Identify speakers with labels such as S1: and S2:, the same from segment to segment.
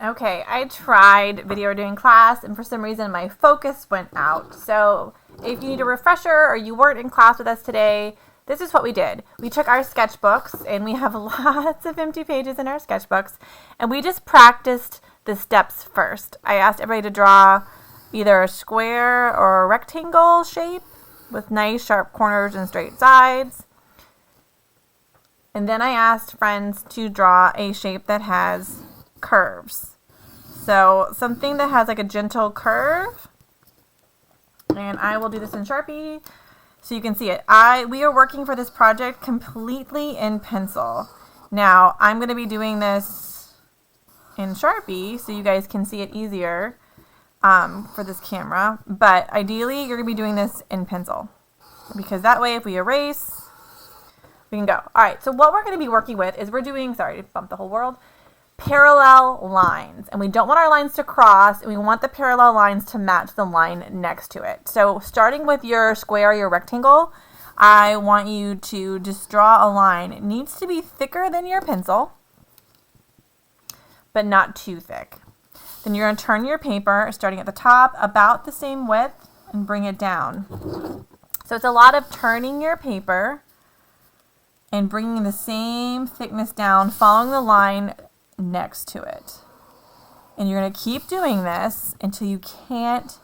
S1: Okay, I tried video during class and for some reason my focus went out. So if you need a refresher or you weren't in class with us today, this is what we did. We took our sketchbooks and we have lots of empty pages in our sketchbooks and we just practiced the steps first. I asked everybody to draw either a square or a rectangle shape with nice sharp corners and straight sides. And then I asked friends to draw a shape that has curves. So something that has like a gentle curve. And I will do this in Sharpie so you can see it. We are working for this project completely in pencil. Now I'm going to be doing this in Sharpie so you guys can see it easier for this camera. But ideally you're going to be doing this in pencil because that way if we erase, we can go. All right, so what we're going to be working with is we're doing, sorry to bump the whole world, parallel lines. And we don't want our lines to cross, and we want the parallel lines to match the line next to it. So starting with your square, your rectangle, I want you to just draw a line. It needs to be thicker than your pencil, but not too thick. Then you're going to turn your paper, starting at the top, about the same width, and bring it down. So it's a lot of turning your paper and bringing the same thickness down, following the line next to it. And you're going to keep doing this until you can't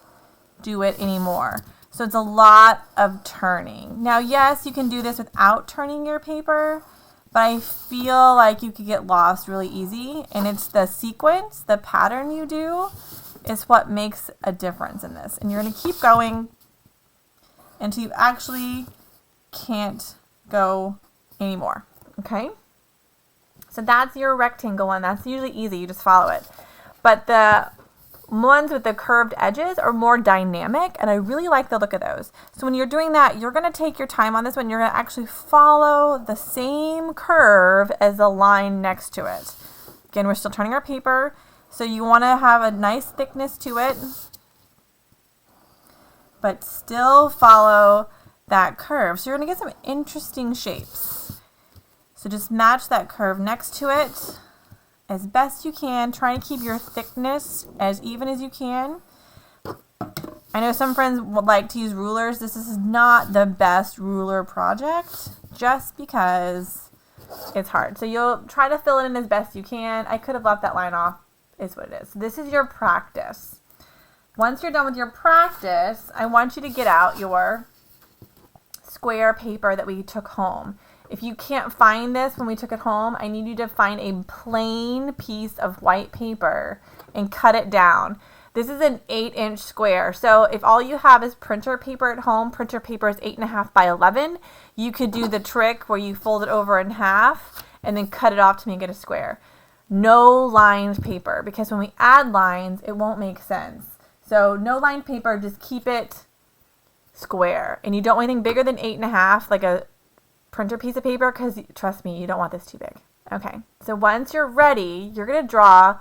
S1: do it anymore. So it's a lot of turning. Now, yes, you can do this without turning your paper, but I feel like you could get lost really easy. And it's the sequence, the pattern you do, is what makes a difference in this. And you're going to keep going until you actually can't go anymore. Okay? So that's your rectangle one. That's usually easy. You just follow it. But the ones with the curved edges are more dynamic, and I really like the look of those. So when you're doing that, you're going to take your time on this one. You're going to actually follow the same curve as the line next to it. Again, we're still turning our paper, so you want to have a nice thickness to it, but still follow that curve. So you're going to get some interesting shapes. So just match that curve next to it as best you can. Try to keep your thickness as even as you can. I know some friends would like to use rulers. This is not the best ruler project just because it's hard. So you'll try to fill it in as best you can. I could have left that line off, is what it is. So this is your practice. Once you're done with your practice, I want you to get out your square paper that we took home. If you can't find this when we took it home, I need you to find a plain piece of white paper and cut it down. This is an 8-inch square. So if all you have is printer paper at home, printer paper is 8.5 by 11, you could do the trick where you fold it over in half and then cut it off to make it a square. No lined paper, because when we add lines, it won't make sense. So no lined paper, just keep it square. And you don't want anything bigger than 8.5, like a printer piece of paper, because trust me, you don't want this too big. Okay, so once you're ready, you're going to draw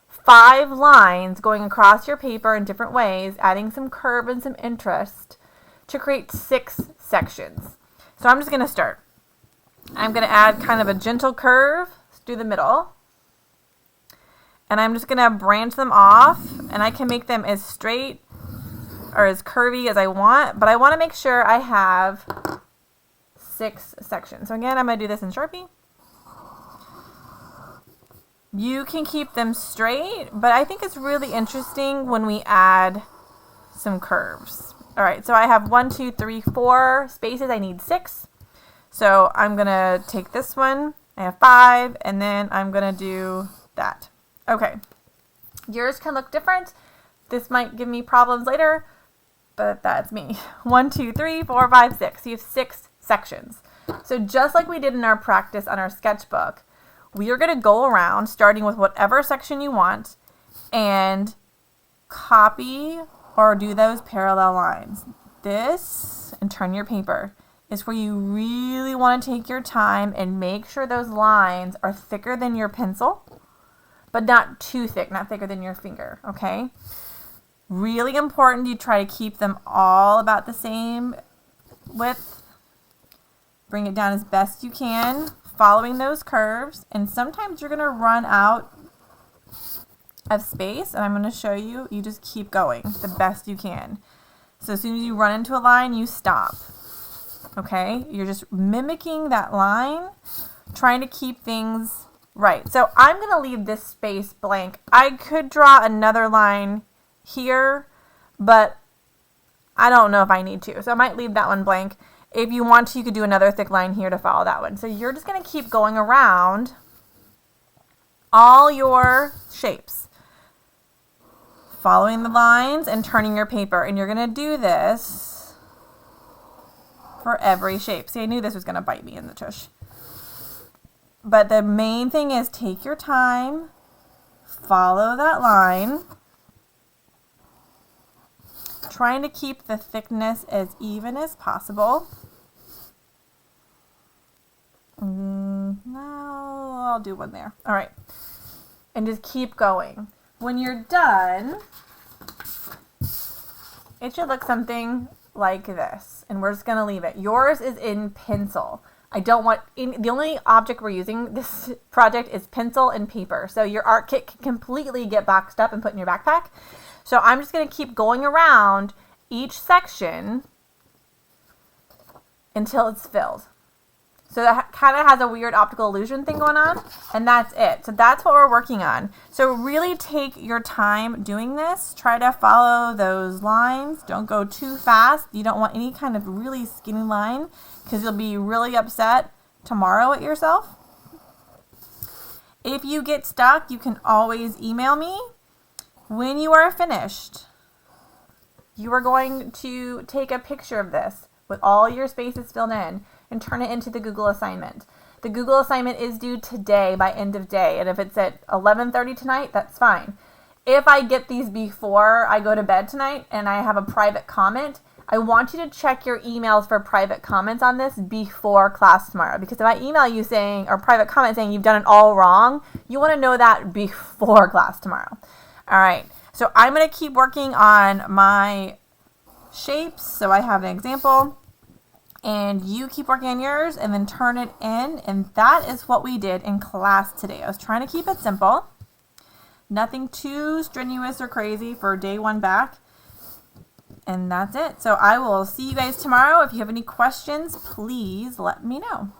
S1: 5 lines going across your paper in different ways, adding some curve and some interest to create 6 sections. So I'm just going to start. I'm going to add kind of a gentle curve through the middle, and I'm just going to branch them off, and I can make them as straight or as curvy as I want, but I want to make sure I have 6 sections. So again, I'm going to do this in Sharpie. You can keep them straight, but I think it's really interesting when we add some curves. All right, so I have 1, 2, 3, 4 spaces. I need 6. So I'm going to take this one. I have 5, and then I'm going to do that. Okay. Yours can look different. This might give me problems later, but that's me. 1, 2, 3, 4, 5, 6. You have 6 sections. So just like we did in our practice on our sketchbook, we are going to go around starting with whatever section you want and copy or do those parallel lines. This, and turn your paper, is where you really want to take your time and make sure those lines are thicker than your pencil, but not too thick, not thicker than your finger, okay? Really important you try to keep them all about the same width. Bring it down as best you can, following those curves. And sometimes you're going to run out of space, and I'm going to show you. You just keep going the best you can. So as soon as you run into a line, you stop. Okay? You're just mimicking that line, trying to keep things right. So I'm going to leave this space blank. I could draw another line here, but I don't know if I need to. So I might leave that one blank. If you want to, you could do another thick line here to follow that one. So you're just going to keep going around all your shapes, following the lines and turning your paper. And you're going to do this for every shape. See, I knew this was going to bite me in the tush. But the main thing is take your time, follow that line, trying to keep the thickness as even as possible. No, I'll do one there. All right. And just keep going. When you're done, it should look something like this. And we're just going to leave it. Yours is in pencil. I don't want, the only object we're using this project is pencil and paper. So your art kit can completely get boxed up and put in your backpack. So I'm just going to keep going around each section until it's filled. So that kind of has a weird optical illusion thing going on, and that's it. So that's what we're working on. So really take your time doing this. Try to follow those lines. Don't go too fast. You don't want any kind of really skinny line because you'll be really upset tomorrow at yourself. If you get stuck, you can always email me. When you are finished, you are going to take a picture of this with all your spaces filled in and turn it into the Google assignment. The Google assignment is due today by end of day, and if it's at 11:30 tonight, that's fine. If I get these before I go to bed tonight and I have a private comment, I want you to check your emails for private comments on this before class tomorrow, because if I email you saying, or private comment saying you've done it all wrong, you want to know that before class tomorrow. All right, so I'm going to keep working on my shapes. So I have an example, and you keep working on yours and then turn it in. And that is what we did in class today. I was trying to keep it simple, nothing too strenuous or crazy for day one back. And that's it. So I will see you guys tomorrow. If you have any questions, please let me know.